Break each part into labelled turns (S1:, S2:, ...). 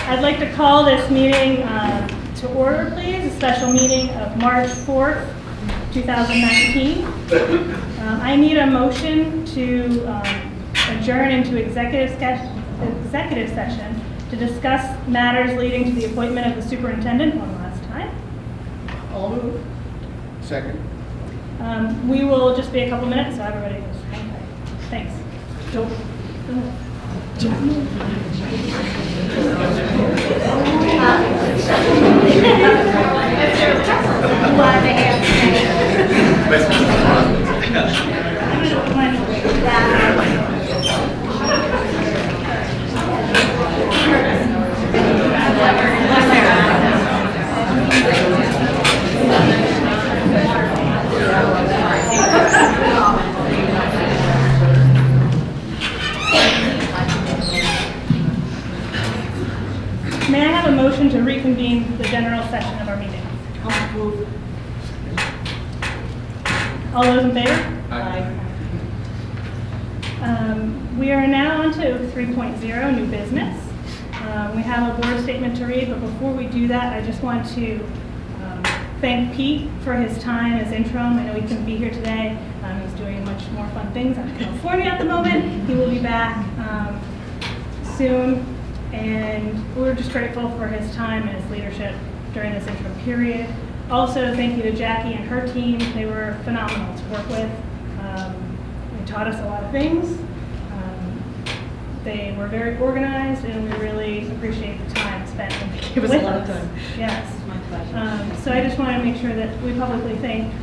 S1: I'd like to call this meeting to order, please. A special meeting of March 4th, 2019. I need a motion to adjourn into executive session to discuss matters leading to the appointment of the superintendent one last time.
S2: I'll move. Second.
S1: We will just be a couple minutes, so everybody just hang tight. Thanks. May I have a motion to reconvene the general session of our meeting? All those in favor?
S2: Aye.
S1: We are now on to 3.0, new business. We have a board statement to read, but before we do that, I just want to thank Pete for his time as interim. I know he couldn't be here today. He's doing much more fun things out in California at the moment. He will be back soon. And we're just grateful for his time and his leadership during this interim period. Also, thank you to Jackie and her team. They were phenomenal to work with. They taught us a lot of things. They were very organized, and we really appreciate the time spent
S3: Give us
S1: with
S3: a lot of time.
S1: Yes.
S3: My pleasure.
S1: So I just want to make sure that we publicly thank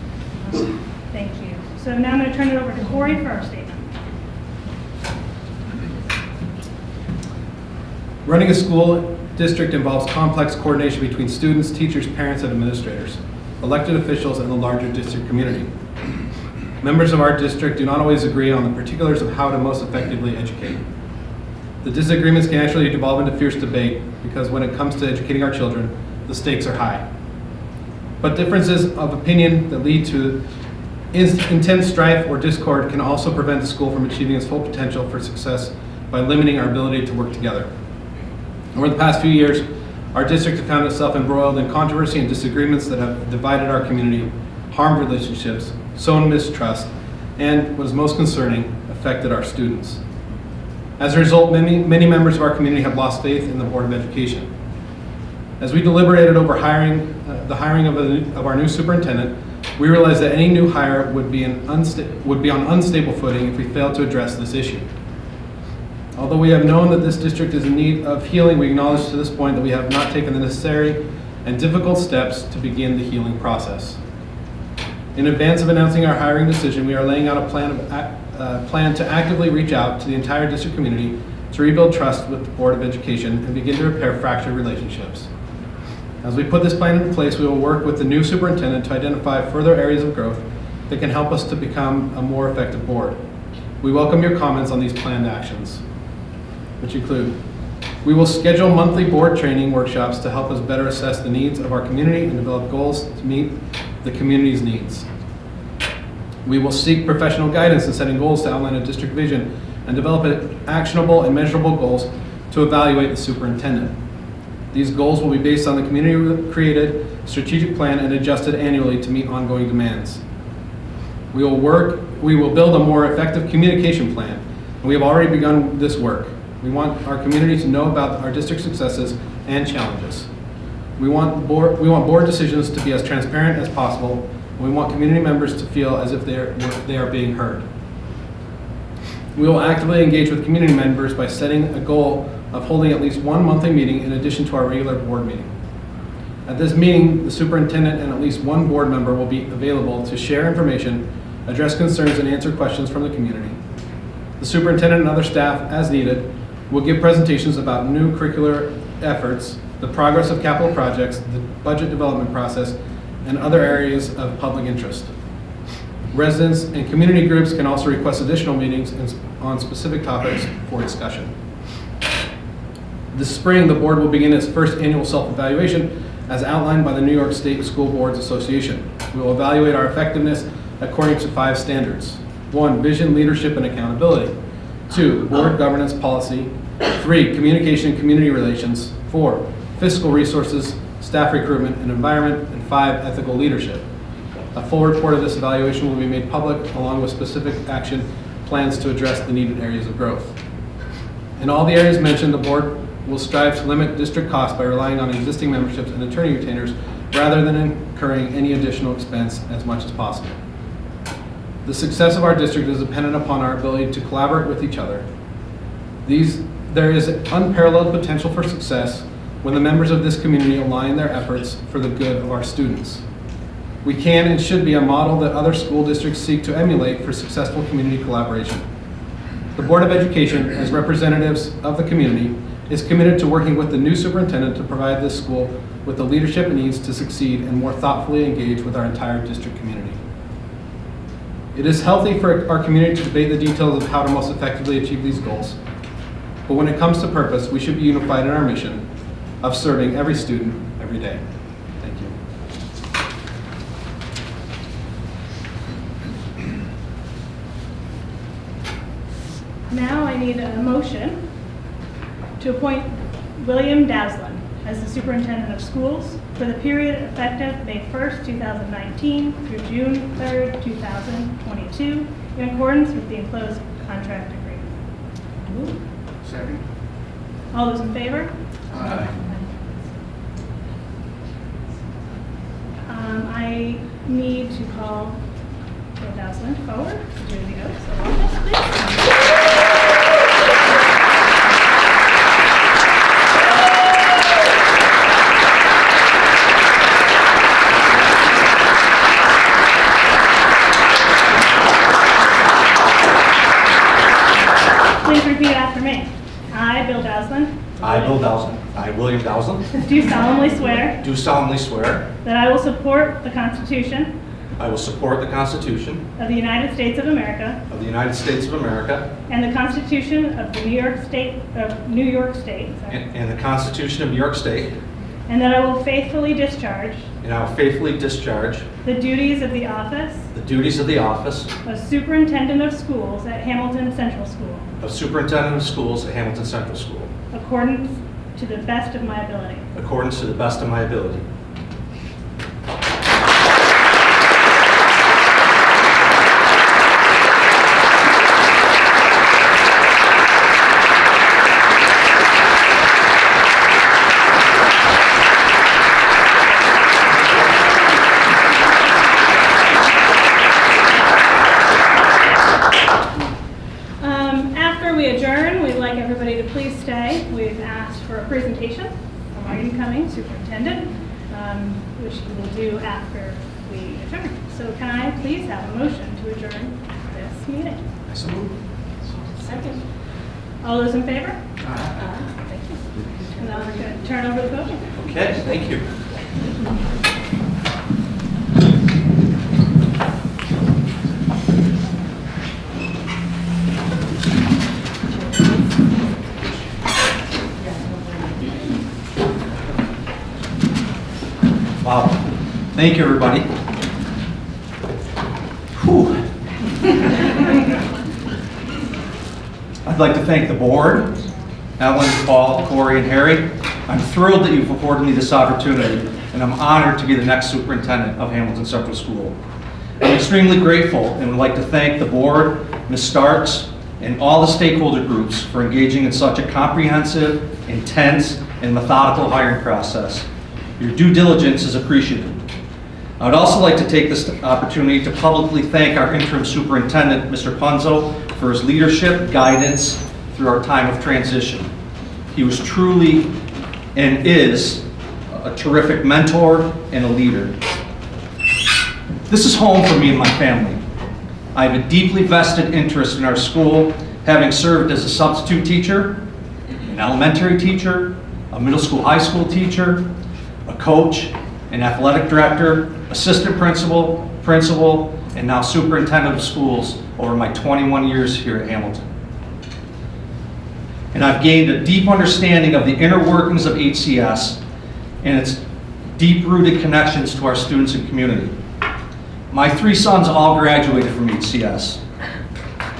S1: you. So now I'm going to turn it over to Corey for our statement.
S4: Running a school district involves complex coordination between students, teachers, parents, and administrators, elected officials, and the larger district community. Members of our district do not always agree on the particulars of how to most effectively educate. The disagreements can actually devolve into fierce debate because when it comes to educating our children, the stakes are high. But differences of opinion that lead to intense strife or discord can also prevent the school from achieving its full potential for success by limiting our ability to work together. Over the past few years, our district has found itself embroiled in controversy and disagreements that have divided our community, harmed relationships, sown mistrust, and, what is most concerning, affected our students. As a result, many members of our community have lost faith in the Board of Education. As we deliberated over the hiring of our new superintendent, we realized that any new hire would be on unstable footing if we failed to address this issue. Although we have known that this district is in need of healing, we acknowledge to this point that we have not taken the necessary and difficult steps to begin the healing process. In advance of announcing our hiring decision, we are laying out a plan to actively reach out to the entire district community to rebuild trust with the Board of Education and begin to repair fractured relationships. As we put this plan into place, we will work with the new superintendent to identify further areas of growth that can help us to become a more effective board. We welcome your comments on these planned actions, which include: we will schedule monthly board training workshops to help us better assess the needs of our community and develop goals to meet the community's needs. We will seek professional guidance in setting goals to outline a district vision and develop actionable and measurable goals to evaluate the superintendent. These goals will be based on the community-created strategic plan and adjusted annually to meet ongoing demands. We will build a more effective communication plan, and we have already begun this work. We want our community to know about our district successes and challenges. We want board decisions to be as transparent as possible, and we want community members to feel as if they are being heard. We will actively engage with community members by setting a goal of holding at least one monthly meeting in addition to our regular board meeting. At this meeting, the superintendent and at least one board member will be available to share information, address concerns, and answer questions from the community. The superintendent and other staff, as needed, will give presentations about new curricular efforts, the progress of capital projects, the budget development process, and other areas of public interest. Residents and community groups can also request additional meetings on specific topics for discussion. This spring, the board will begin its first annual self-evaluation as outlined by the New York State School Boards Association. We will evaluate our effectiveness according to 5 standards. 1, vision, leadership, and accountability. 2, board governance policy. 3, communication and community relations. 4, fiscal resources, staff recruitment and environment. And 5, ethical leadership. A full report of this evaluation will be made public along with specific action plans to address the needed areas of growth. In all the areas mentioned, the board will strive to limit district costs by relying on existing memberships and attorney retainers rather than incurring any additional expense as much as possible. The success of our district is dependent upon our ability to collaborate with each other. There is unparalleled potential for success when the members of this community align their efforts for the good of our students. We can and should be a model that other school districts seek to emulate for successful community collaboration. The Board of Education, as representatives of the community, is committed to working with the new superintendent to provide this school with the leadership it needs to succeed and more thoughtfully engage with our entire district community. It is healthy for our community to debate the details of how to most effectively achieve these goals. But when it comes to purpose, we should be unified in our mission of serving every student every day. Thank you.
S1: Now I need a motion to appoint William Daslin as the superintendent of schools for the period effective May 1st, 2019 through June 3rd, 2022, in accordance with the enclosed contract agreement.
S2: Second.
S1: All those in favor?
S2: Aye.
S1: I need to call Bill Daslin forward to do the oath of office, please. Please repeat after me. I, Bill Daslin,
S3: I, Bill Dowson. I, William Dowson.
S1: do solemnly swear
S3: Do solemnly swear
S1: that I will support the Constitution
S3: I will support the Constitution
S1: of the United States of America
S3: of the United States of America
S1: and the Constitution of the New York State, sorry,
S3: and the Constitution of New York State,
S1: and that I will faithfully discharge
S3: and I will faithfully discharge
S1: the duties of the office
S3: the duties of the office
S1: of Superintendent of Schools at Hamilton Central School,
S3: of Superintendent of Schools at Hamilton Central School,
S1: according to the best of my ability.
S3: according to the best of my ability.
S1: After we adjourn, we'd like everybody to please stay. We've asked for a presentation from our incoming superintendent, which we will do after we adjourn. So can I please have a motion to adjourn this meeting?
S3: I so move.
S1: Second. All those in favor? Thank you. And now we're going to turn over the podium.
S3: Okay, thank you. Wow. Thank you, everybody. Whew. I'd like to thank the board, Ellen, Paul, Corey, and Harry. I'm thrilled that you've afforded me this opportunity, and I'm honored to be the next superintendent of Hamilton Central School. I'm extremely grateful and would like to thank the board, Ms. Starks, and all the stakeholder groups for engaging in such a comprehensive, intense, and methodical hiring process. Your due diligence is appreciated. I would also like to take this opportunity to publicly thank our interim superintendent, Mr. Punzo, for his leadership, guidance through our time of transition. He was truly and is a terrific mentor and a leader. This is home for me and my family. I have a deeply vested interest in our school, having served as a substitute teacher, an elementary teacher, a middle school, high school teacher, a coach, an athletic director, assistant principal, and now superintendent of schools over my 21 years here at Hamilton. And I've gained a deep understanding of the inner workings of HCS and its deep-rooted connections to our students and community. My 3 sons all graduated from HCS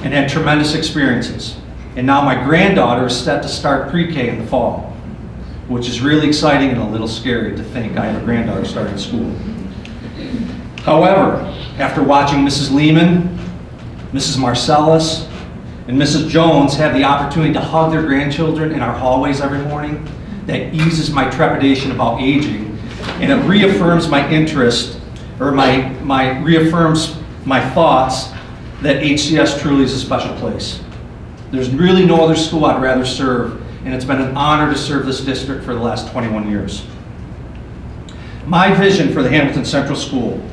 S3: and had tremendous experiences. And now my granddaughter is set to start pre-K in the fall, which is really exciting and a little scary to think I have a granddaughter starting school. However, after watching Mrs. Lehman, Mrs. Marcellus, and Mrs. Jones have the opportunity to hug their grandchildren in our hallways every morning, that eases my trepidation about aging, and it reaffirms my interest, or reaffirms my thoughts that HCS truly is a special place. There's really no other school I'd rather serve, and it's been an honor to serve this district for the last 21 years. My vision for the Hamilton Central School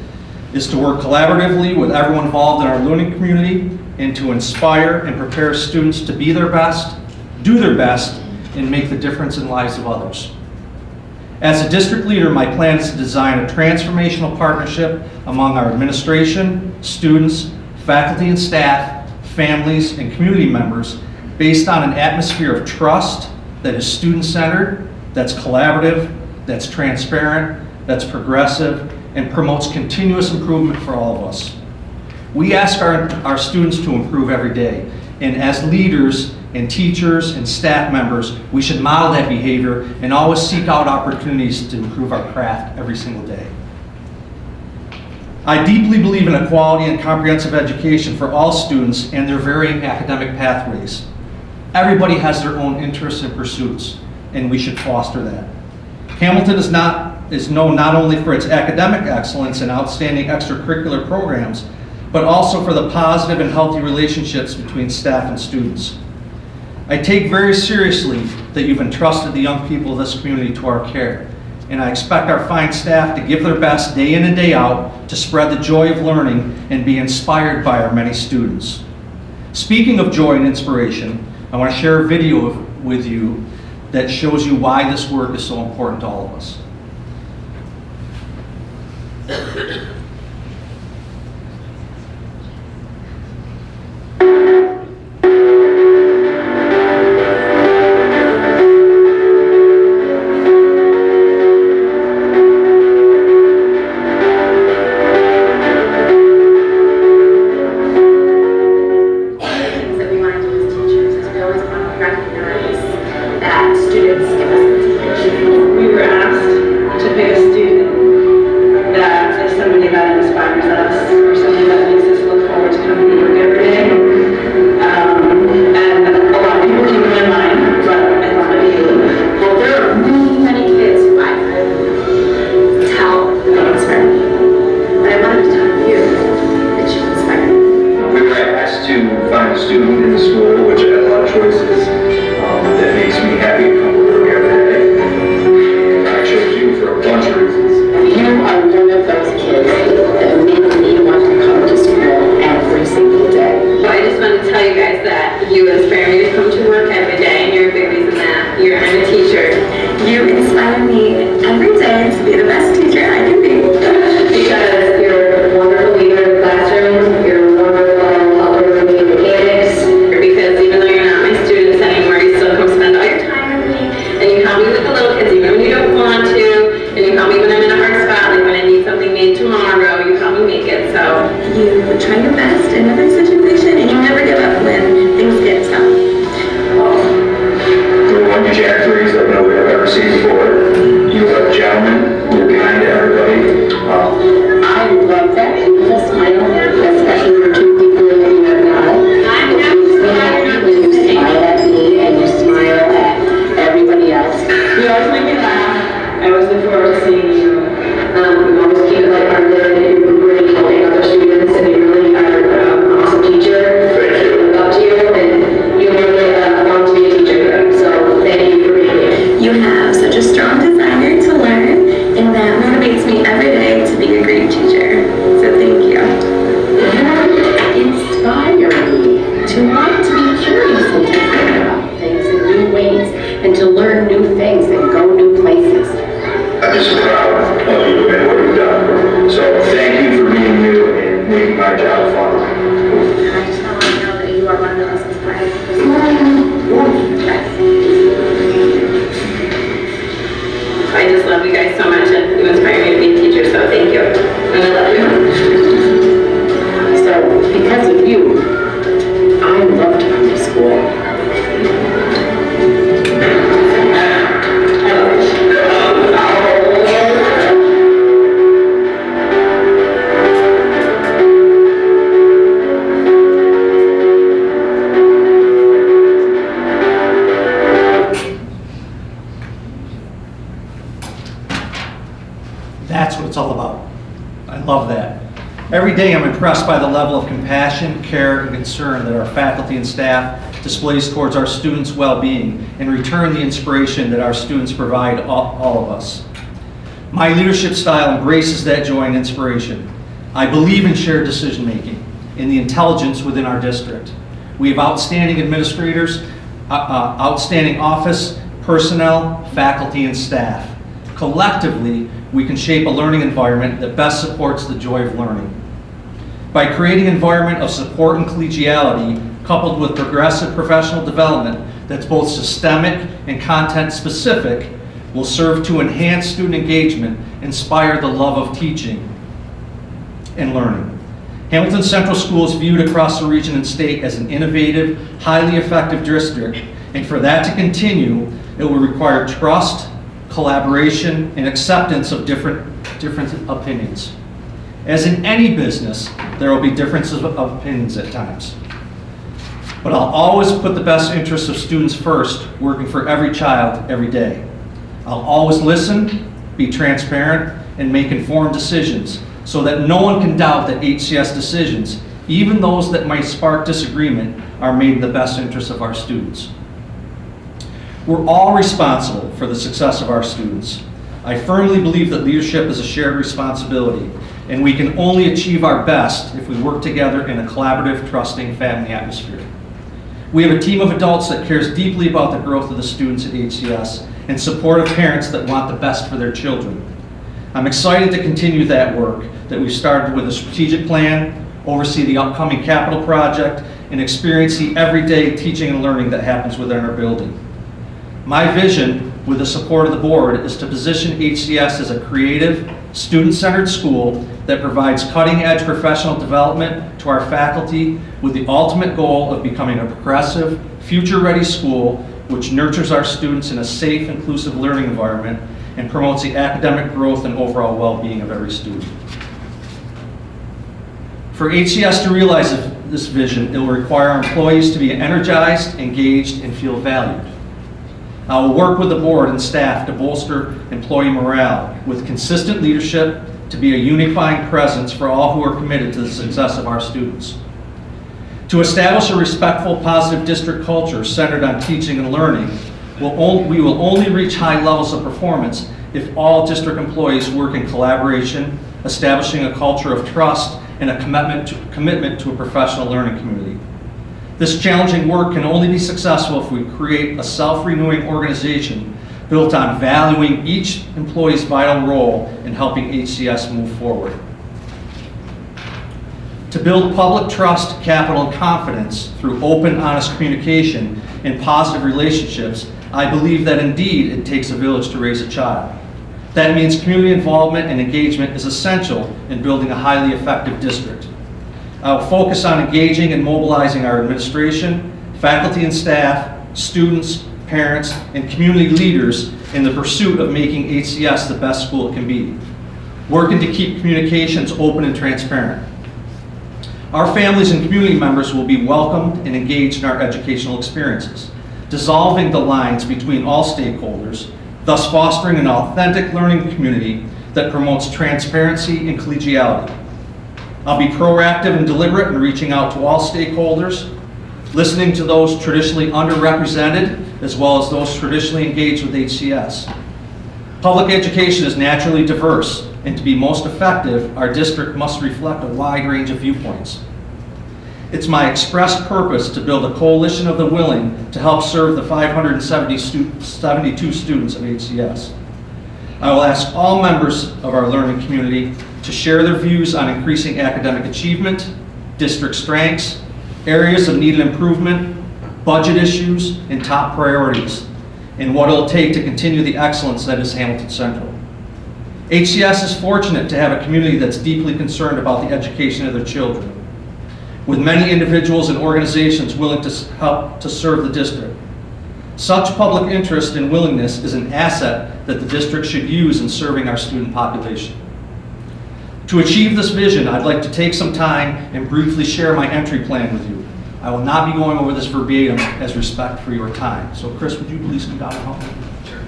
S3: is to work collaboratively with everyone involved in our learning community and to inspire and prepare students to be their best, do their best, and make the difference in the lives of others. As a district leader, my plan is to design a transformational partnership among our administration, students, faculty and staff, families, and community members based on an atmosphere of trust that is student-centered, that's collaborative, that's transparent, that's progressive, and promotes continuous improvement for all of us. We ask our students to improve every day, and as leaders and teachers and staff members, we should model that behavior and always seek out opportunities to improve our craft every single day. I deeply believe in a quality and comprehensive education for all students and their varying academic pathways. Everybody has their own interests and pursuits, and we should foster that. Hamilton is known not only for its academic excellence and outstanding extracurricular programs, but also for the positive and healthy relationships between staff and students. I take very seriously that you've entrusted the young people of this community to our care, and I expect our fine staff to give their best day in and day out to spread the joy of learning and be inspired by our many students. Speaking of joy and inspiration, I want to share a video with you that shows you why this work is so important to all of us.
S5: You try your best in every situation, and you never give up when things get tough.
S3: Every day I'm impressed by the level of compassion, care, and concern that our faculty and staff displays towards our students' well-being, and in return the inspiration that our students provide all of us. My leadership style embraces that joy and inspiration. I believe in shared decision-making, in the intelligence within our district. We have outstanding administrators, outstanding office personnel, faculty, and staff. Collectively, we can shape a learning environment that best supports the joy of learning. By creating an environment of support and collegiality, coupled with progressive professional development that's both systemic and content specific, will serve to enhance student engagement, inspire the love of teaching and learning. Hamilton Central School is viewed across the region and state as an innovative, highly effective district, and for that to continue, it will require trust, collaboration, and acceptance of different opinions. As in any business, there will be differences of opinions at times. But I'll always put the best interests of students first, working for every child every day. I'll always listen, be transparent, and make informed decisions so that no one can doubt that HCS decisions, even those that might spark disagreement, are made in the best interest of our students. We're all responsible for the success of our students. I firmly believe that leadership is a shared responsibility, and we can only achieve our best if we work together in a collaborative, trusting family atmosphere. We have a team of adults that cares deeply about the growth of the students at HCS and supportive parents that want the best for their children. I'm excited to continue that work that we've started with a strategic plan, oversee the upcoming capital project, and experience the everyday teaching and learning that happens within our building. My vision, with the support of the board, is to position HCS as a creative, student-centered school that provides cutting-edge professional development to our faculty with the ultimate goal of becoming a progressive, future-ready school which nurtures our students in a safe, inclusive learning environment and promotes the academic growth and overall well-being of every student. For HCS to realize this vision, it will require our employees to be energized, engaged, and feel valued. I will work with the board and staff to bolster employee morale with consistent leadership to be a unifying presence for all who are committed to the success of our students. To establish a respectful, positive district culture centered on teaching and learning, we will only reach high levels of performance if all district employees work in collaboration, establishing a culture of trust and a commitment to a professional learning community. This challenging work can only be successful if we create a self-renewing organization built on valuing each employee's vital role in helping HCS move forward. To build public trust, capital, and confidence through open, honest communication and positive relationships, I believe that indeed it takes a village to raise a child. That means community involvement and engagement is essential in building a highly effective district. I will focus on engaging and mobilizing our administration, faculty and staff, students, parents, and community leaders in the pursuit of making HCS the best school it can be, working to keep communications open and transparent. Our families and community members will be welcomed and engaged in our educational experiences, dissolving the lines between all stakeholders, thus fostering an authentic learning community that promotes transparency and collegiality. I'll be proactive and deliberate in reaching out to all stakeholders, listening to those traditionally underrepresented as well as those traditionally engaged with HCS. Public education is naturally diverse, and to be most effective, our district must reflect a wide range of viewpoints. It's my express purpose to build a coalition of the willing to help serve the 572 students of HCS. I will ask all members of our learning community to share their views on increasing academic achievement, district strengths, areas of needed improvement, budget issues, and top priorities, and what it'll take to continue the excellence that is Hamilton Central. HCS is fortunate to have a community that's deeply concerned about the education of their children, with many individuals and organizations willing to help to serve the district. Such public interest and willingness is an asset that the district should use in serving our student population. To achieve this vision, I'd like to take some time and briefly share my entry plan with you. I will not be going over this verbatim as respect for your time. So Chris, would you please come down and help me? Sure.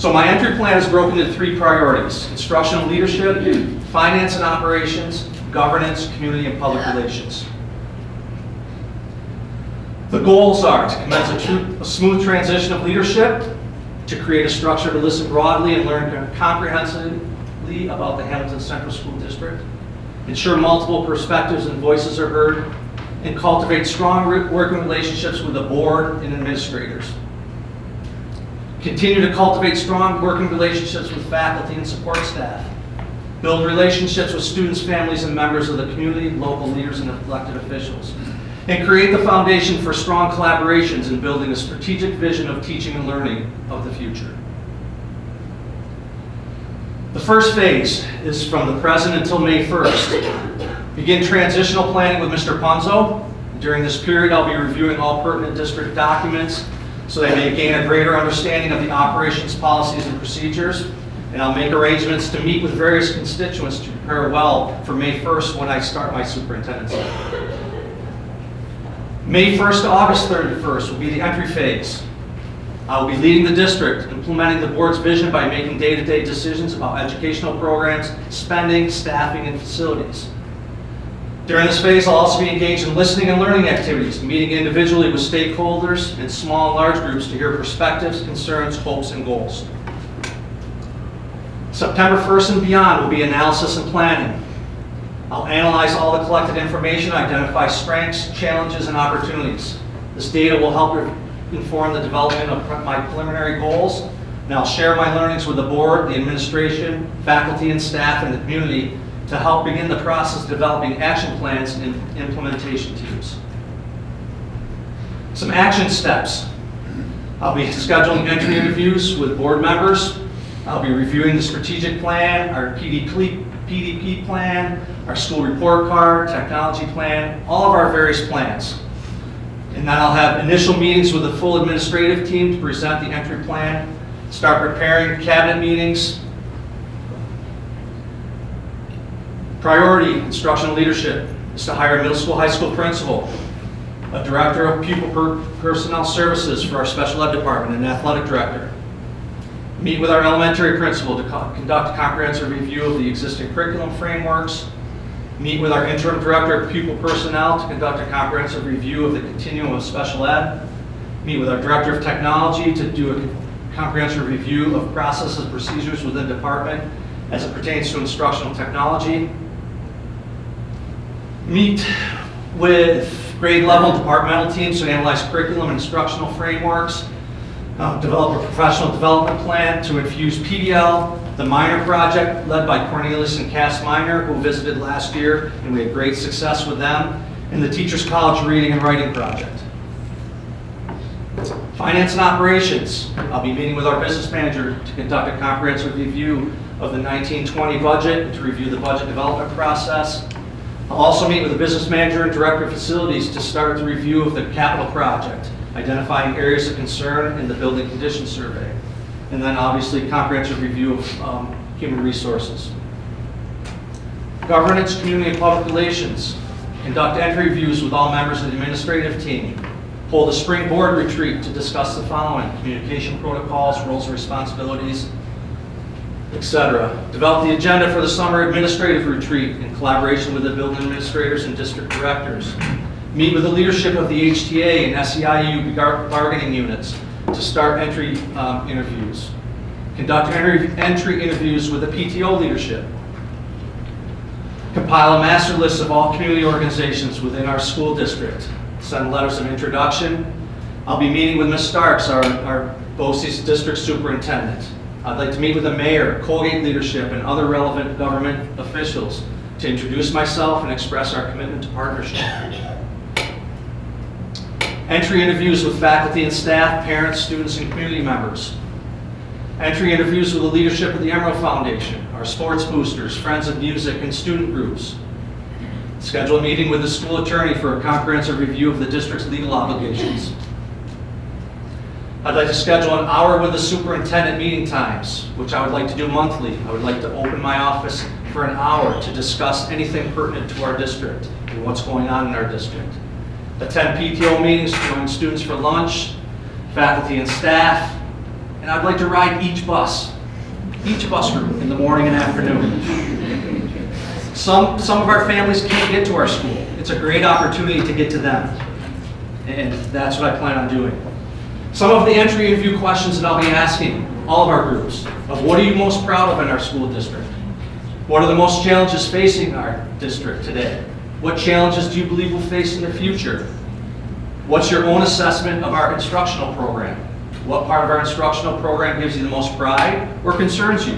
S3: So my entry plan is broken into 3 priorities: instructional leadership, finance and operations, governance, community, and public relations. The goals are to commence a smooth transition of leadership, to create a structure to listen broadly and learn comprehensively about the Hamilton Central School District, ensure multiple perspectives and voices are heard, and cultivate strong working relationships with the board and administrators. Continue to cultivate strong working relationships with faculty and support staff. Build relationships with students, families, and members of the community, local leaders, and elected officials. And create the foundation for strong collaborations in building a strategic vision of teaching and learning of the future. The first phase is from the present until May 1st. Begin transitional planning with Mr. Punzo. During this period, I'll be reviewing all pertinent district documents so they may gain a greater understanding of the operations, policies, and procedures. And I'll make arrangements to meet with various constituents to prepare well for May 1st when I start my superintendency. May 1st to August 31st will be the entry phase. I will be leading the district, implementing the board's vision by making day-to-day decisions about educational programs, spending, staffing, and facilities. During this phase, I'll also be engaged in listening and learning activities, meeting individually with stakeholders in small and large groups to hear perspectives, concerns, hopes, and goals. September 1st and beyond will be analysis and planning. I'll analyze all the collected information, identify strengths, challenges, and opportunities. This data will help inform the development of my preliminary goals, and I'll share my learnings with the board, the administration, faculty, and staff, and the community to help begin the process of developing action plans and implementation teams. Some action steps. I'll be scheduling entry interviews with board members. I'll be reviewing the strategic plan, our PDP plan, our school report card, technology plan, all of our various plans. And then I'll have initial meetings with the full administrative team to present the entry plan, start preparing cabinet meetings. Priority instructional leadership is to hire a middle school, high school principal, a director of pupil personnel services for our special ed department, and an athletic director. Meet with our elementary principal to conduct a comprehensive review of the existing curriculum frameworks. Meet with our interim director of pupil personnel to conduct a comprehensive review of the continuum of special ed. Meet with our director of technology to do a comprehensive review of processes and procedures within the department as it pertains to instructional technology. Meet with grade level departmental teams to analyze curriculum and instructional frameworks. Develop a professional development plan to infuse PDL, the minor project led by Cornelius and Cass Minor, who visited last year, and we had great success with them, and the Teachers College Reading and Writing Project. Finance and operations. I'll be meeting with our business manager to conduct a comprehensive review of the 1920 budget and to review the budget development process. I'll also meet with the business manager and director of facilities to start the review of the capital project, identifying areas of concern in the building condition survey, and then obviously comprehensive review of human resources. Governance, community, and public relations. Conduct entry reviews with all members of the administrative team. Hold a spring board retreat to discuss the following: communication protocols, roles and responsibilities, etc. Develop the agenda for the summer administrative retreat in collaboration with the building administrators and district directors. Meet with the leadership of the HTA and SEIU bargaining units to start entry interviews. Conduct entry interviews with the PTO leadership. Compile a master list of all community organizations within our school district. Send letters of introduction. I'll be meeting with Ms. Starks, our BOCES district superintendent. I'd like to meet with the mayor, Colgate leadership, and other relevant government officials to introduce myself and express our commitment to partnership. Entry interviews with faculty and staff, parents, students, and community members. Entry interviews with the leadership of the Emerald Foundation, our sports boosters, friends of music, and student groups. Schedule a meeting with the school attorney for a comprehensive review of the district's legal obligations. I'd like to schedule an hour with the superintendent meeting times, which I would like to do monthly. I would like to open my office for an hour to discuss anything pertinent to our district and what's going on in our district. Attend PTO meetings, join students for lunch, faculty and staff, and and I'd like to ride each bus route in the morning and afternoon. Some of our families can't get to our school. It's a great opportunity to get to them, and that's what I plan on doing. Some of the entry interview questions that I'll be asking all of our groups of what are you most proud of in our school district? What are the most challenges facing our district today? What challenges do you believe we'll face in the future? What's your own assessment of our instructional program? What part of our instructional program gives you the most pride or concerns you?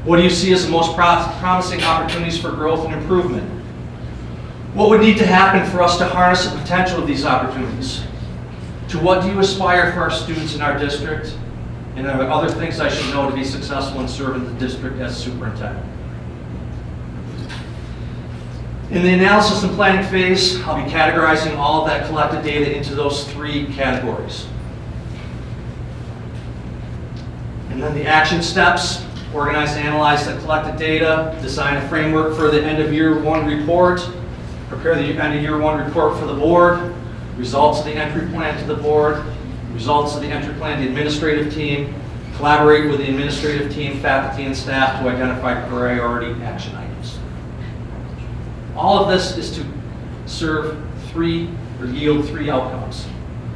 S3: What do you see as the most promising opportunities for growth and improvement? What would need to happen for us to harness the potential of these opportunities? To what do you aspire for our students in our district? And are there other things I should know to be successful in serving the district as superintendent? In the analysis and planning phase, I'll be categorizing all of that collected data into those 3 categories. And then the action steps: organize and analyze the collected data, design a framework for the end of year 1 report, prepare the end of year 1 report for the board, results of the entry plan to the board, results of the entry plan to the administrative team, collaborate with the administrative team, faculty, and staff to identify priority action items. All of this is to yield 3 outcomes.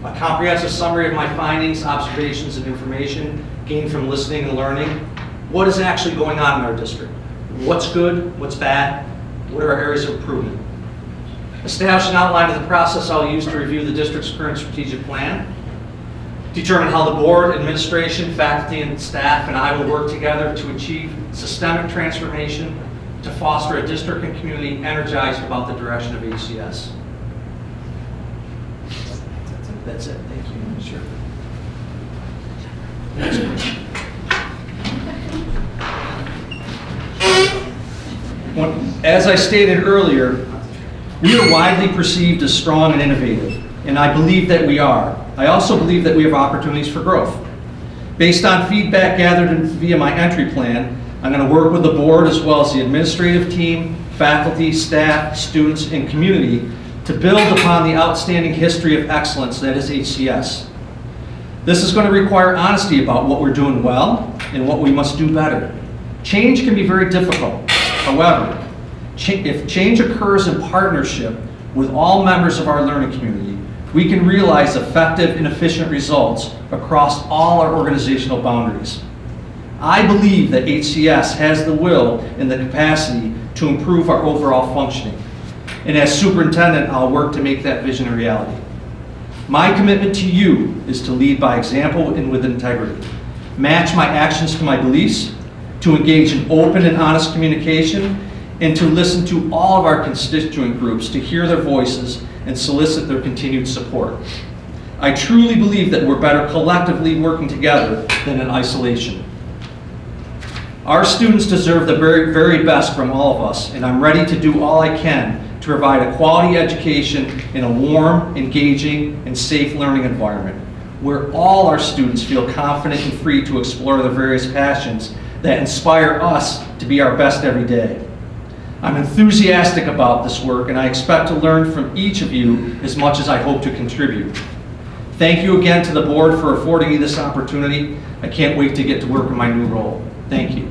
S3: A comprehensive summary of my findings, observations, and information gained from listening and learning. What is actually going on in our district? What's good? What's bad? What are our areas of improvement? Establish an outline of the process I'll use to review the district's current strategic plan. Determine how the board, administration, faculty, and staff and I will work together to achieve systemic transformation to foster a district and community energized about the direction of HCS. That's it. Thank you. Sure. Next question. As I stated earlier, we are widely perceived as strong and innovative, and I believe that we are. I also believe that we have opportunities for growth. Based on feedback gathered via my entry plan, I'm going to work with the board as well as the administrative team, faculty, staff, students, and community to build upon the outstanding history of excellence that is HCS. This is going to require honesty about what we're doing well and what we must do better. Change can be very difficult. However, if change occurs in partnership with all members of our learning community, we can realize effective and efficient results across all our organizational boundaries. I believe that HCS has the will and the capacity to improve our overall functioning. And as superintendent, I'll work to make that vision a reality. My commitment to you is to lead by example and with integrity, match my actions to my beliefs, to engage in open and honest communication, and to listen to all of our constituent groups to hear their voices and solicit their continued support. I truly believe that we're better collectively working together than in isolation. Our students deserve the very, very best from all of us, and I'm ready to do all I can to provide a quality education in a warm, engaging, and safe learning environment where all our students feel confident and free to explore their various passions that inspire us to be our best every day. I'm enthusiastic about this work, and I expect to learn from each of you as much as I hope to contribute. Thank you again to the board for affording me this opportunity. I can't wait to get to work in my new role. Thank you.